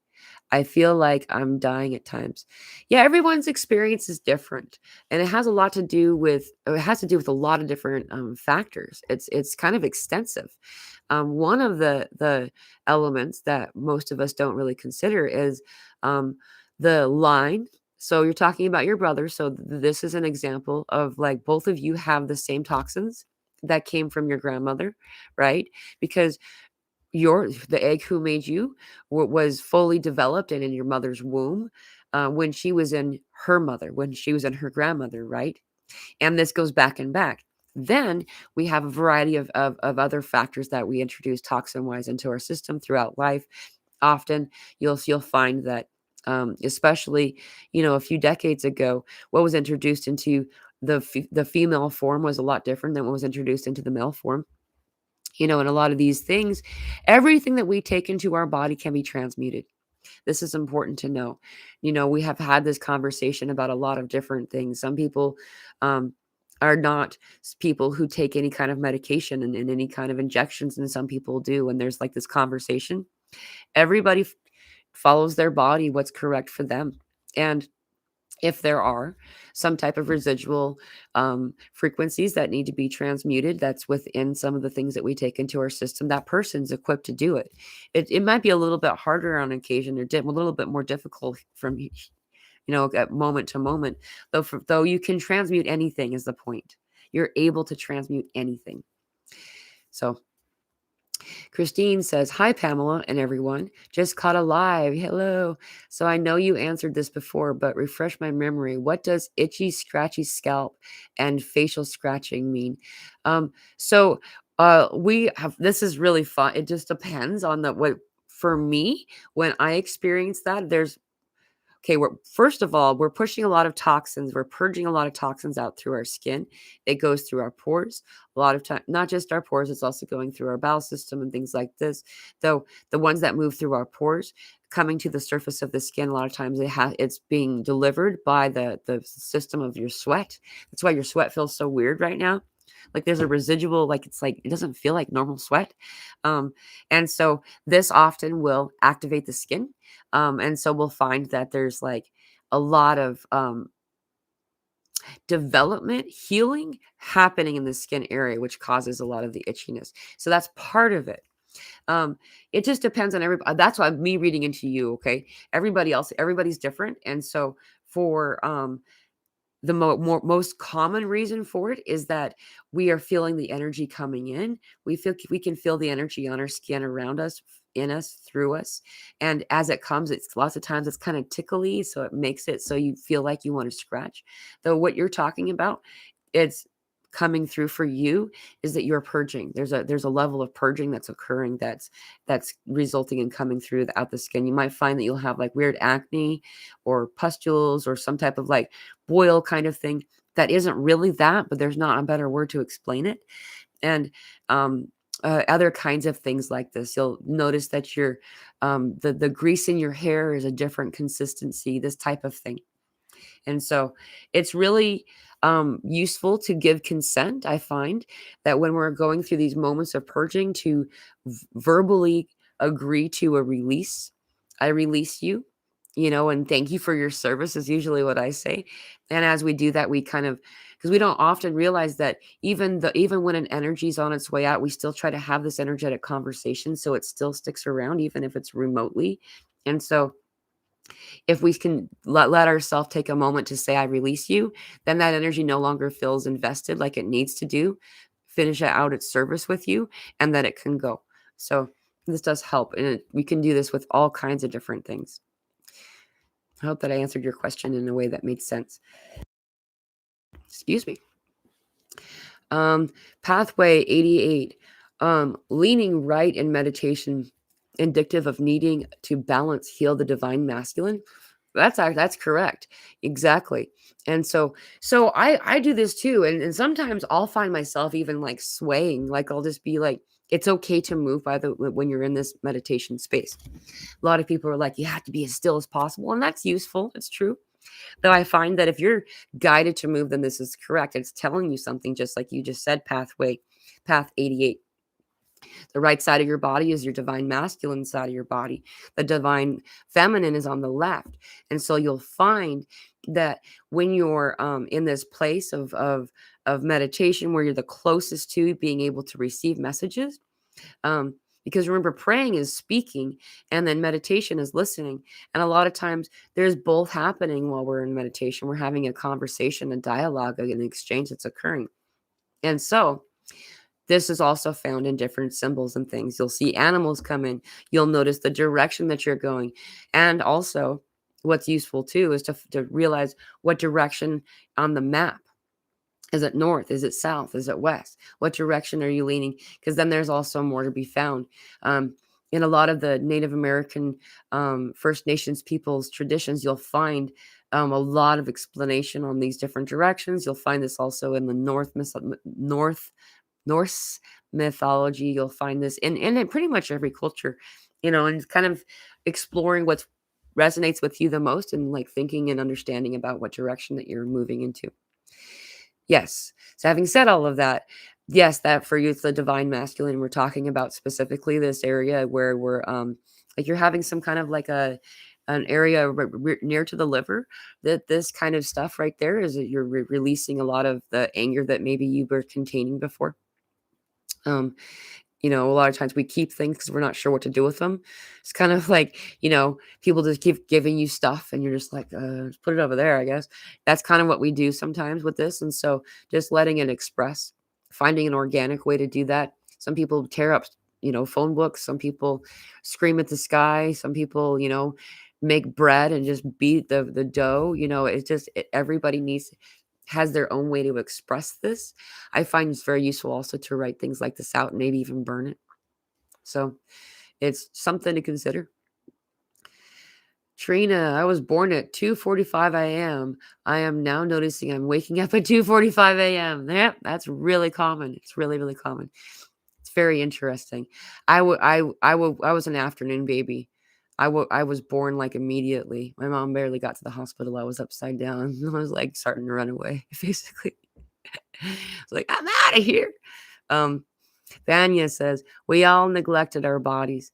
I feel like I'm dying at times. Yeah, everyone's experience is different, and it has a lot to do with. It has to do with a lot of different factors. It's kind of extensive. One of the elements that most of us don't really consider is the line. So you're talking about your brother. So this is an example of like both of you have the same toxins that came from your grandmother, right? Because the egg who made you was fully developed and in your mother's womb when she was in when she was in her grandmother, right? And this goes back and back. Then we have a variety of other factors that we introduce toxin wise into our system throughout life. Often you'll find that, especially, a few decades ago, what was introduced into the female form was a lot different than what was introduced into the male form. And a lot of these things, everything that we take into our body can be transmuted. This is important to know. We have had this conversation about a lot of different things. Some people are not people who take any kind of medication and any kind of injections, and some people do. And there's like this conversation. Everybody follows their body, what's correct for them. And if there are some type of residual frequencies that need to be transmuted, that's within some of the things that we take into our system, that person's equipped to do it. It might be a little bit harder on occasion, or a little bit more difficult from at moment to moment, though you can transmute anything is the point. You're able to transmute anything. So Christine says, hi, Pamela and everyone. Just caught a live. Hello. So I know you answered this before, but refresh my memory. What does itchy, scratchy scalp and facial scratching mean? So we have, this is really fun. It just depends on what, for me, when I experience that, Okay, first of all, we're pushing a lot of toxins. We're purging a lot of toxins out through our skin. It goes through our pores. A lot of time, not just our pores, it's also going through our bowel system and things like this. Though the ones that move through our pores, coming to the surface of the skin, a lot of times it's being delivered by the system of your sweat. That's why your sweat feels so weird right now. Like there's a residual, like it's like it doesn't feel like normal sweat. Um, and so this often will activate the skin. And so we'll find that there's like a lot of development, healing happening in the skin area, which causes a lot of the itchiness. So that's part of it. It just depends on everybody. That's why me reading into you, okay? Everybody else, everybody's different. And so for the most common reason for it is that we are feeling the energy coming in. We can feel the energy on our skin, around us, in us, through us, and as it comes, it's lots of times it's kind of tickly, so it makes it so you feel like you want to scratch. Though what you're talking about, it's coming through for you is that you're purging. There's a level of purging that's occurring, that's resulting in coming through out the skin. You might find that you'll have like weird acne or pustules or some type of like boil kind of thing that isn't really that, but there's not a better word to explain it. And other kinds of things like this, you'll notice that the grease in your hair is a different consistency, this type of thing. And so it's really useful to give consent. I find that when we're going through these moments of purging, to verbally agree to a release. I release you, and thank you for your service is usually what I say. And as we do that, we kind of, because we don't often realize that even when an energy is on its way out, we still try to have this energetic conversation so it still sticks around, even if it's remotely. And so if we can let ourselves take a moment to say, I release you, then that energy no longer feels invested like it needs to do, finish out its service with you, and that it can go. So this does help. And we can do this with all kinds of different things. I hope that I answered your question in a way that made sense. Excuse me. Pathway 88. Leaning right in meditation, indicative of needing to balance, heal the divine masculine. That's correct. Exactly. And so I do this too. And sometimes I'll find myself even like swaying, like I'll just be like, it's okay to move when you're in this meditation space. A lot of people are like, you have to be as still as possible. And that's useful. It's true. Though I find that if you're guided to move, then this is correct. It's telling you something, just like you just said, path 88. The right side of your body is your divine masculine side of your body. The divine feminine is on the left. And so you'll find that when you're in this place of meditation where you're the closest to being able to receive messages, because remember, praying is speaking and then meditation is listening. And a lot of times there's both happening while we're in meditation. We're having a conversation, a dialogue, an exchange that's occurring. And so this is also found in different symbols and things. You'll see animals come in. You'll notice the direction that you're going. And also, what's useful too is to realize what direction on the map. Is it north? Is it south? Is it west? What direction are you leaning? Because then there's also more to be found. In a lot of the Native American First Nations people's traditions, you'll find a lot of explanation on these different directions. You'll find this also in the Norse mythology. You'll find this in pretty much every culture, and kind of exploring what resonates with you the most and like thinking and understanding about what direction that you're moving into. Yes. So having said all of that, yes, that for you, it's the divine masculine. We're talking about specifically this area where we're like you're having some kind of like an area near to the liver. That this kind of stuff right there is that you're releasing a lot of the anger that maybe you were containing before. Um, a lot of times we keep things because we're not sure what to do with them. It's kind of like, people just keep giving you stuff and you're just like, just put it over there, I guess. That's kind of what we do sometimes with this. And so just letting it express, finding an organic way to do that. Some people tear up, phone books. Some people scream at the sky. Some people, make bread and just beat the dough. It's just, everybody has their own way to express this. I find it's very useful also to write things like this out and maybe even burn it. So it's something to consider. Trina, I was born at 2:45 a.m. I am now noticing I'm waking up at 2:45 a.m. Yep, that's really common. It's really, really common. It's very interesting. I was an afternoon baby. I was born like immediately. My mom barely got to the hospital. I was upside down. I was like starting to run away, basically. I was like, I'm out of here. Vanya says, we all neglected our bodies.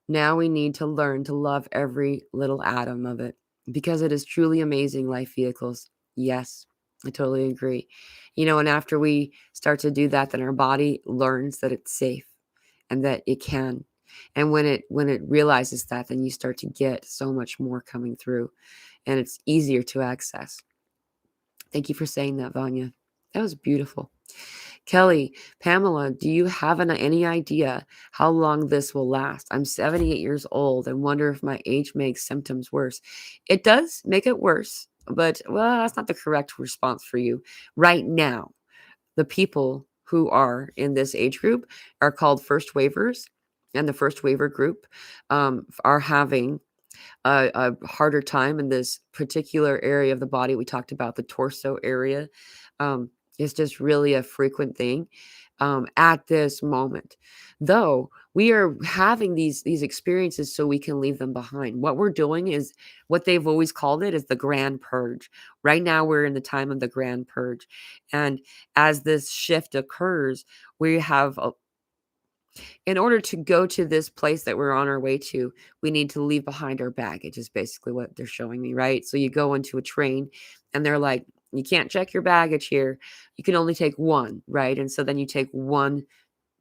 Now we need to learn to love every little atom of it because it is truly amazing life vehicles. Yes, I totally agree. And after we start to do that, then our body learns that it's safe and that it can. And when it realizes that, then you start to get so much more coming through and it's easier to access. Thank you for saying that, Vanya. That was beautiful. Kelly, Pamela, do you have any idea how long this will last? I'm 78 years old and wonder if my age makes symptoms worse. It does make it worse, but well, that's not the correct response for you. Right now, the people who are in this age group are called first waivers, and the first waiver group are having a harder time in this particular area of the body. We talked about the torso area. It's just really a frequent thing at this moment. Though we are having these experiences so we can leave them behind. What we're doing is what they've always called it is the grand purge. Right now we're in the time of the grand purge. And as this shift occurs, we have in order to go to this place that we're on our way to, we need to leave behind our baggage, is basically what they're showing me, right? So you go into a train and they're like, you can't check your baggage here. You can only take one, right? And so then you take one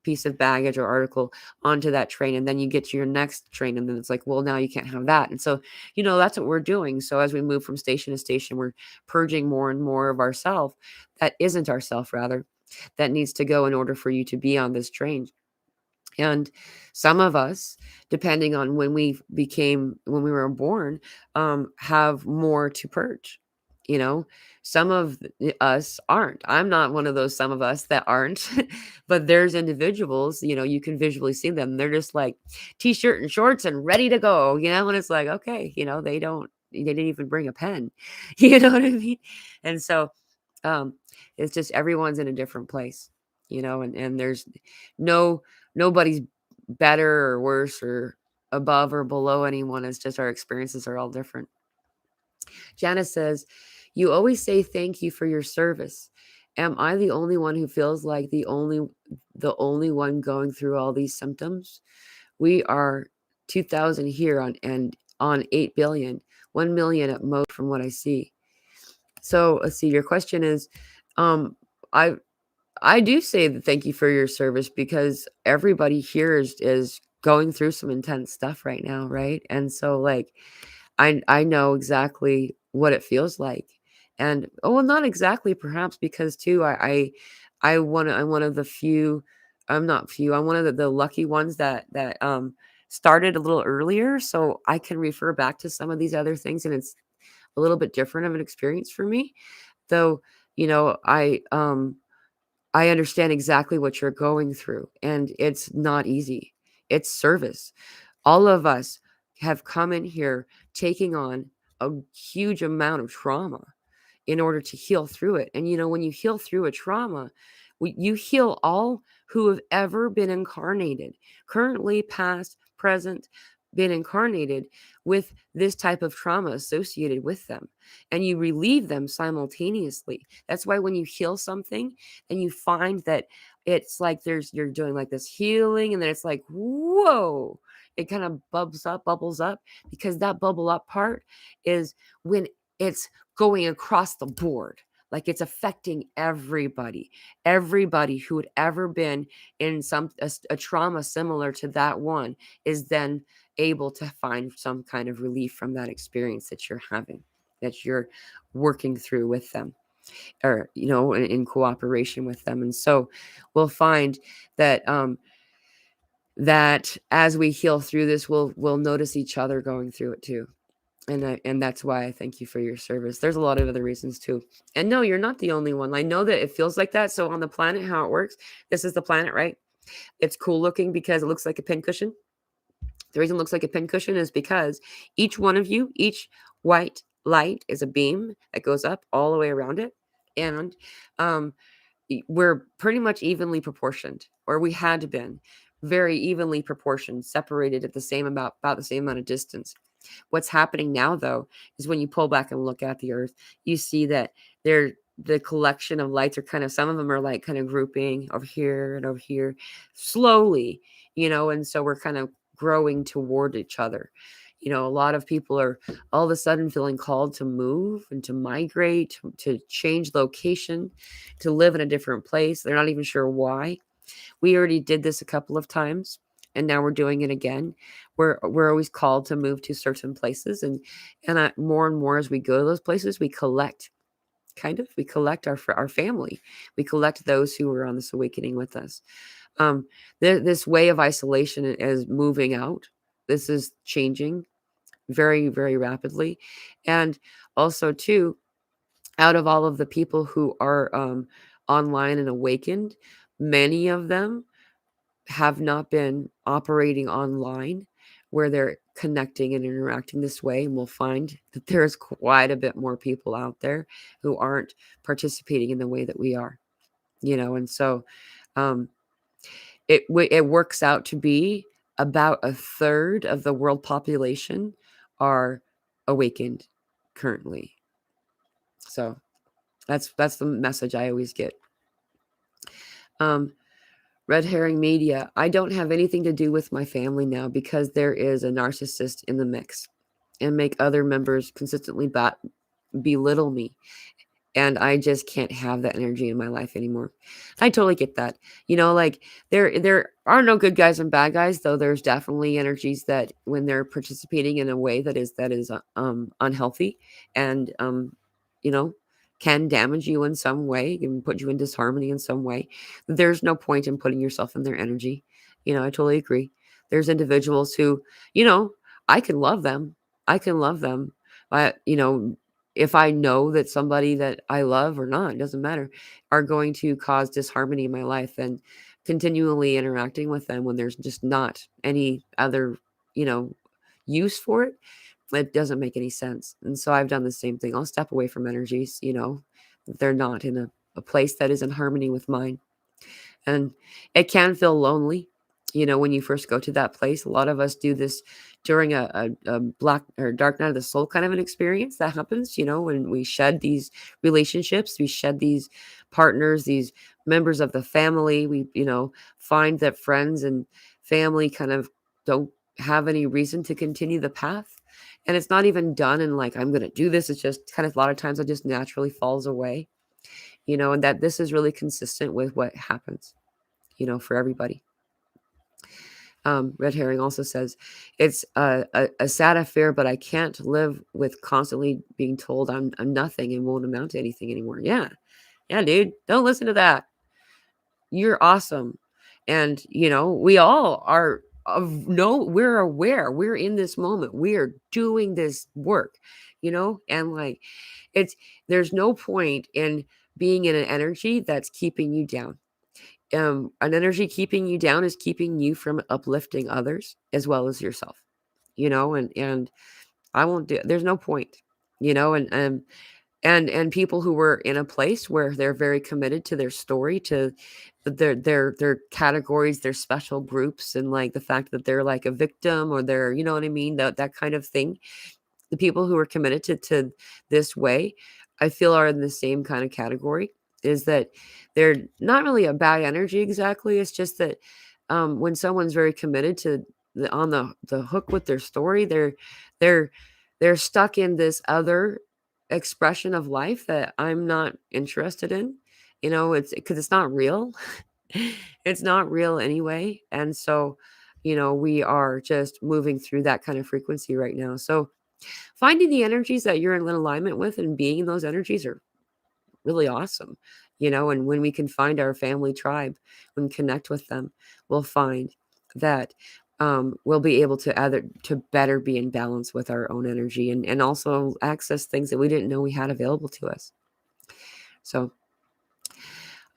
piece of baggage or article onto that train and then you get to your next train and then it's like, well, now you can't have that. And so, that's what we're doing. So as we move from station to station, we're purging more and more of ourself that isn't ourself, rather, that needs to go in order for you to be on this train. And some of us, depending on when we were born, have more to purge. Some of us aren't. I'm not one of those some of us that aren't, but there's individuals, you can visually see them. They're just like t-shirt and shorts and ready to go, and it's like, okay, they didn't even bring a pen. You know what I mean? And so it's just everyone's in a different place, and there's nobody's better or worse or above or below anyone. It's just our experiences are all different. Janice says, you always say thank you for your service. Am I the only one who feels like the only one going through all these symptoms? We are 2,000 here on 8 billion, 1 million at most from what I see. So let's see. Your question is, I do say that thank you for your service because everybody here is going through some intense stuff right now, right? And so like I know exactly what it feels like. And well, not exactly perhaps because too I'm one of the few, I'm not few, I'm one of the lucky ones that started a little earlier, so I can refer back to some of these other things and it's a little bit different of an experience for me. Though, I understand exactly what you're going through, and it's not easy. It's service. All of us have come in here taking on a huge amount of trauma in order to heal through it. And when you heal through a trauma, you heal all who have ever been incarnated, currently, past, present, been incarnated with this type of trauma associated with them. And you relieve them simultaneously. That's why when you heal something and you find that it's like you're doing like this healing, and then it's like, whoa, it kind of bubbles up, because that bubble up part is when it's going across the board. Like it's affecting everybody who had ever been in a trauma similar to that one is then able to find some kind of relief from that experience that you're having, that you're working through with them, or in cooperation with them. And so we'll find that that as we heal through this, we'll notice each other going through it too. And that's why I thank you for your service. There's a lot of other reasons too. And no, you're not the only one. I know that it feels like that. So on the planet, how it works, this is the planet, right? It's cool looking because it looks like a pincushion. The reason it looks like a pincushion is because each one of you, each white light is a beam that goes up all the way around it. And um, we're pretty much evenly proportioned, or we had been very evenly proportioned, separated at the same about the same amount of distance. What's happening now, though, is when you pull back and look at the Earth, you see that the collection of lights are kind of, some of them are like kind of grouping over here and over here slowly, and so we're kind of growing toward each other. A lot of people are all of a sudden feeling called to move and to migrate, to change location, to live in a different place. They're not even sure why. We already did this a couple of times, and now we're doing it again. We're always called to move to certain places, and more and more as we go to those places, we collect. We collect our family. We collect those who are on this awakening with us. This way of isolation is moving out. This is changing very, very rapidly, and also too, out of all of the people who are online and awakened, many of them have not been operating online where they're connecting and interacting this way. And we'll find that there's quite a bit more people out there who aren't participating in the way that we are, and so um, it works out to be about a third of the world population are awakened currently. So that's the message I always get. Red herring media. I don't have anything to do with my family now because there is a narcissist in the mix and make other members consistently belittle me. And I just can't have that energy in my life anymore. I totally get that. Like there are no good guys and bad guys, though there's definitely energies that when they're participating in a way that is unhealthy and can damage you in some way and put you in disharmony in some way, there's no point in putting yourself in their energy. I totally agree. There's individuals who, I can love them. I can love them. But, if I know that somebody that I love or not, it doesn't matter, are going to cause disharmony in my life, and continually interacting with them when there's just not any other, use for it, it doesn't make any sense. And so I've done the same thing. I'll step away from energies, if they're not in a place that is in harmony with mine. And it can feel lonely, when you first go to that place. A lot of us do this during a black or dark night of the soul kind of an experience that happens, when we shed these relationships, we shed these partners, these members of the family. We, find that friends and family kind of don't have any reason to continue the path. And it's not even done in like, I'm going to do this. It's just kind of a lot of times it just naturally falls away, and that this is really consistent with what happens, for everybody. Red Herring also says, it's a sad affair, but I can't live with constantly being told I'm nothing and won't amount to anything anymore. Yeah, dude, don't listen to that. You're awesome. And, we all are we're aware, we're in this moment, we're doing this work, and like, there's no point in being in an energy that's keeping you down. An energy keeping you down is keeping you from uplifting others as well as yourself, and I won't do, there's no point, and people who were in a place where they're very committed to their story, to their categories, their special groups, and like the fact that they're like a victim or they're, you know what I mean, that kind of thing. The people who are committed to this way, I feel, are in the same kind of category. Is that they're not really a bad energy exactly. It's just that when someone's very committed to on the hook with their story, they're stuck in this other expression of life that I'm not interested in. It's because it's not real. It's not real anyway. And so, we are just moving through that kind of frequency right now. So finding the energies that you're in alignment with and being in those energies are really awesome, and when we can find our family tribe, when we connect with them, we'll find that we'll be able to better be in balance with our own energy, and also access things that we didn't know we had available to us. So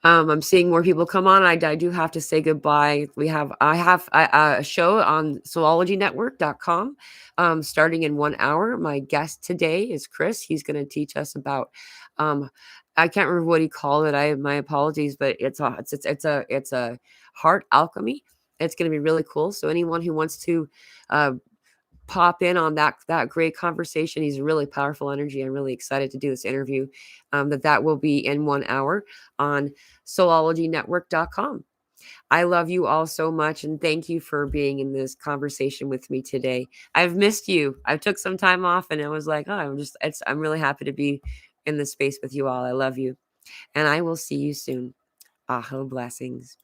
I'm seeing more people come on. I do have to say goodbye. I have a show on soulologynetwork.com starting in 1 hour. My guest today is Chris. He's going to teach us about I can't remember what he called it. I have my apologies, but it's a heart alchemy. It's going to be really cool. So anyone who wants to uh, pop in on that great conversation. He's a really powerful energy. I'm really excited to do this interview. That will be in 1 hour on soulologynetwork.com. I love you all so much, and thank you for being in this conversation with me today. I've missed you. I took some time off, and I was like, oh, I'm really happy to be in this space with you all. I love you, and I will see you soon. Aho blessings.